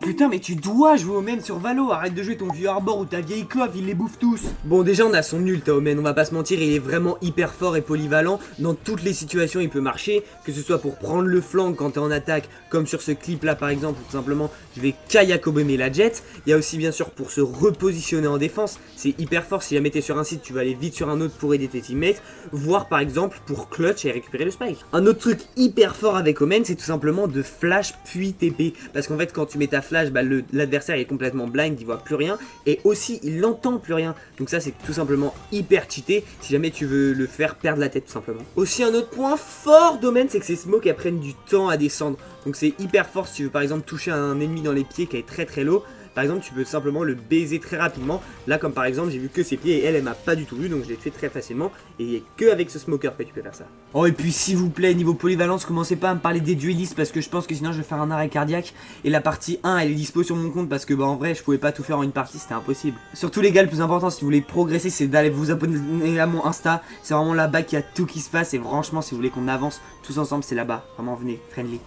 putain, mais tu dois jouer Omen sur Valo. Arrête de jouer ton vieux Arbor ou ta vieille Clove, il les bouffe tous. Bon, déjà, on a son ult à Omen, on va pas se mentir, il est vraiment hyper fort et polyvalent. Dans toutes les situations, il peut marcher, que ce soit pour prendre le flanc quand t'es en attaque, comme sur ce clip là par exemple, où tout simplement je vais Kayakobemer la Jet. Il y a aussi bien sûr pour se repositionner en défense, c'est hyper fort. Si jamais t'es sur un site, tu vas aller vite sur un autre pour aider tes teammates, voire par exemple pour clutch et récupérer le spike. Un autre truc hyper fort avec Omen, c'est tout simplement de flash puis TP, parce qu'en fait quand tu mets ta flash, bah, l'adversaire est complètement blind, il voit plus rien, et aussi il n'entend plus rien. Donc ça c'est tout simplement hyper cheaté si jamais tu veux le faire perdre la tête tout simplement. Aussi un autre point fort d'Omen, c'est que ses smokes elles prennent du temps à descendre. Donc c'est hyper fort si tu veux par exemple toucher un ennemi dans les pieds qui est très low. Par exemple, tu peux simplement le baiser très rapidement. Là, comme par exemple, j'ai vu que ses pieds et elle m'a pas du tout vu, donc je l'ai fait très facilement. Et que avec ce smoker que tu peux faire ça. Oh, et puis s'il vous plaît, niveau polyvalence, commencez pas à me parler des duellistes parce que je pense que sinon je vais faire un arrêt cardiaque. Et la partie 1, elle est dispo sur mon compte parce que, bah, en vrai, je pouvais pas tout faire en une partie, c'était impossible. Surtout, les gars, le plus important, si vous voulez progresser, c'est d'aller vous abonner à mon Insta. C'est vraiment là-bas qu'il y a tout qui se passe. Et franchement, si vous voulez qu'on avance tous ensemble, c'est là-bas. Vraiment, venez, friendly.